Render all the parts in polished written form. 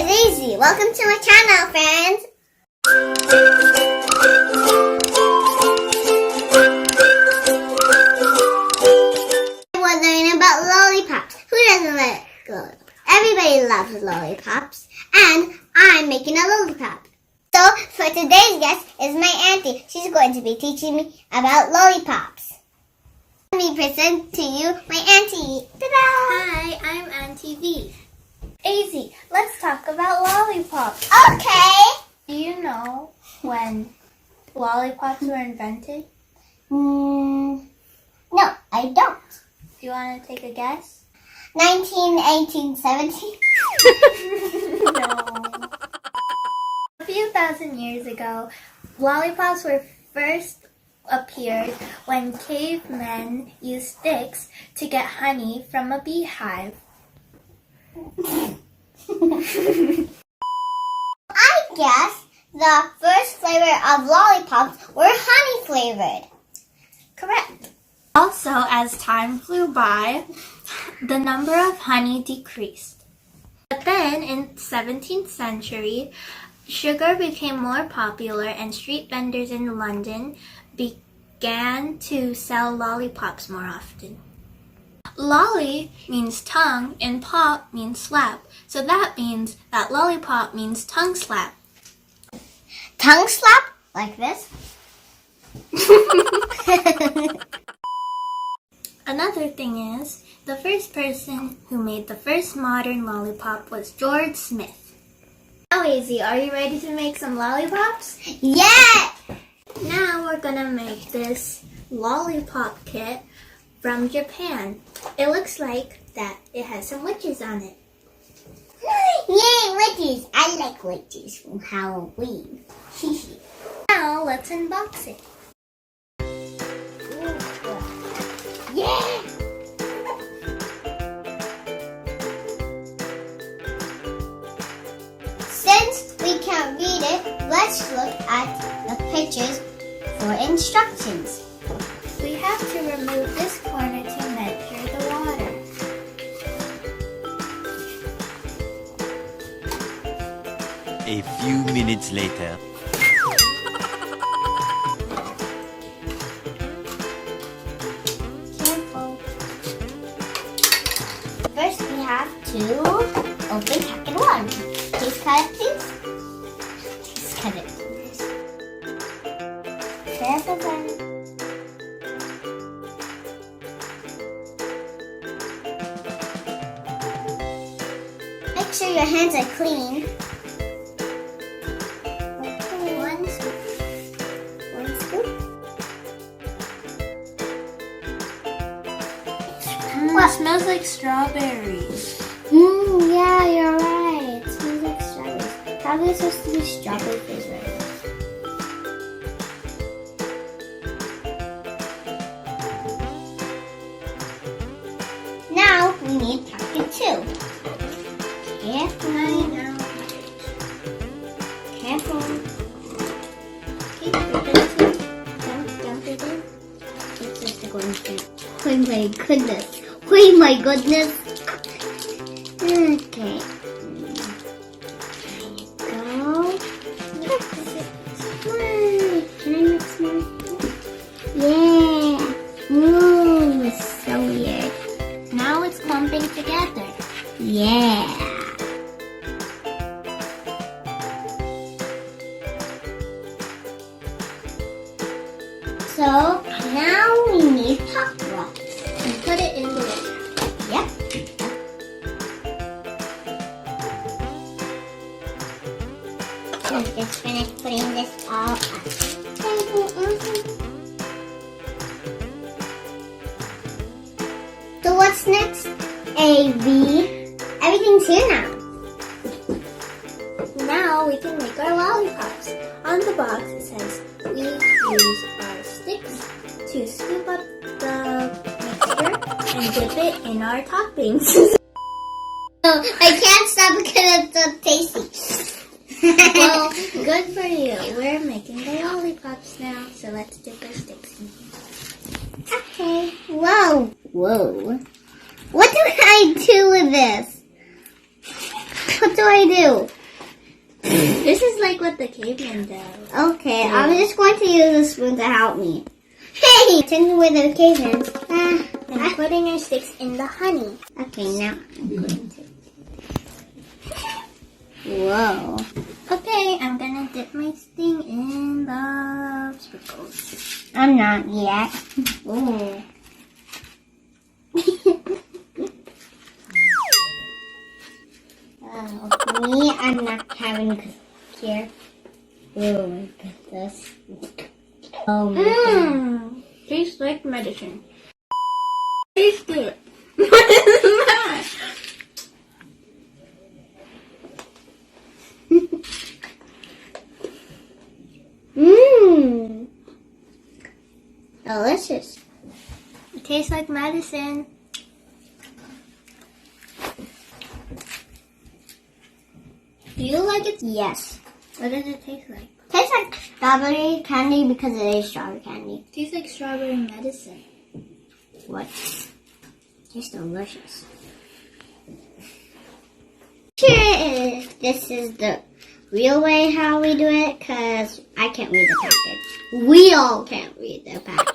is Easy. Welcome to my channel, friends. We're learning about lollipops. Who doesn't like lollipops? Everybody loves lollipops. And I'm making a lollipop. So, for today's guest is my auntie. She's going to be teaching me about lollipops. Let me present to you my auntie. Ta-da! Hi, I'm Auntie V. Easy, let's talk about lollipops. Okay. Do you know when lollipops were invented? No, I don't. Do you want to take a guess? 19, 17. No. A few thousand years ago, lollipops were first appeared when cavemen used sticks to get honey from a beehive. I guess the first flavor of lollipops were honey flavored. Correct. Also, as time flew by, the number of honey decreased. But then, in the 17th century, sugar became more popular and street vendors in London began to sell lollipops more often. Lolly means tongue and pop means slap. So that means that lollipop means tongue slap. Tongue slap? Like this? Another thing is, the first person who made the first modern lollipop was George Smith. Now, Easy, are you ready to make some lollipops? Yeah! Now we're gonna make this lollipop kit from Japan. It looks like that it has some witches on it. Yay, witches! I like witches from Halloween. Now let's unbox it. Yeah! Since we can't read it, let's look at the pictures for instructions. We have to remove this corner to measure the water. A few minutes later. Careful. First, we have to open packet 1. Please cut it, please. Please cut it, please. Careful, friend. Make sure your hands are clean. One scoop. One scoop. It smells like strawberries. Yeah, you're right. It smells like strawberries. Probably supposed to be strawberry flavor. Now we need packet 2. Careful. Careful. Dump it in. It's just a going to. Oh my goodness. Oh my goodness. Okay. Go. Can I mix more? Yeah. Ooh, so weird. Now it's clumping together. Yeah. So now we need pop rocks. And put it in the water. Yep. We just finished putting this all up. So what's next? A, B. Everything's here now. Now we can make our lollipops. On the box it says we use our sticks to scoop up the mixture and dip it in our toppings. Oh, I can't stop because it's so tasty. Well, good for you. We're making the lollipops now, so let's dip our sticks in. Okay. Whoa. Whoa. What do I do with this? What do I do? This is like what the caveman does. Okay, I'm just going to use a spoon to help me. Hey! Pretend with the caveman. And putting your sticks in the honey. Okay, now I'm going to. Whoa. Okay, I'm gonna dip my sting in the sprinkles. I'm not yet. Ooh. Me, I'm not having here. Oh my goodness. Oh my goodness. Tastes like medicine. Taste it. What is that? Mmm. Delicious. It tastes like medicine. Do you like it? Yes. What does it taste like? Tastes like strawberry candy because it is strawberry candy. It tastes like strawberry medicine. What? Tastes delicious. Sure, this is the real way how we do it because I can't read the package. We all can't read the package.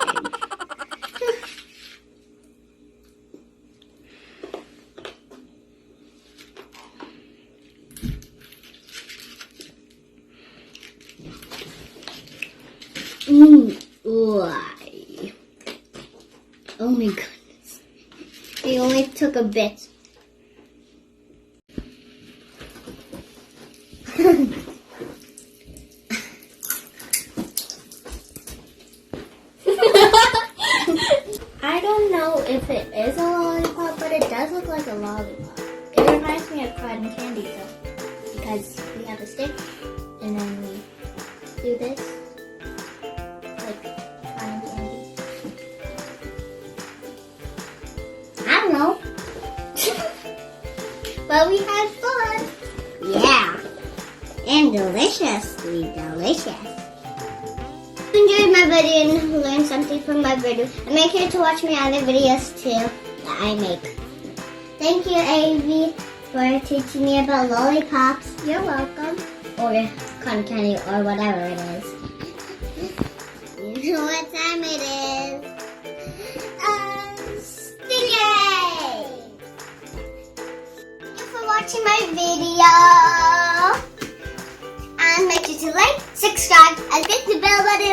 Why? Oh my goodness. It only took a bit. I don't know if it is a lollipop, but it does look like a lollipop. It reminds me of cotton candy though, because we have a stick and then we do this like cotton candy. I don't know. But we had fun. Yeah. And deliciously delicious. If you enjoyed my video and learned something from my video, and make sure to watch my other videos too that I make. Thank you, Amy, for teaching me about lollipops. You're welcome. Or cotton candy or whatever it is. You know what time it is? Stingray! Thank you for watching my video. And make sure to like, subscribe, and hit the bell button.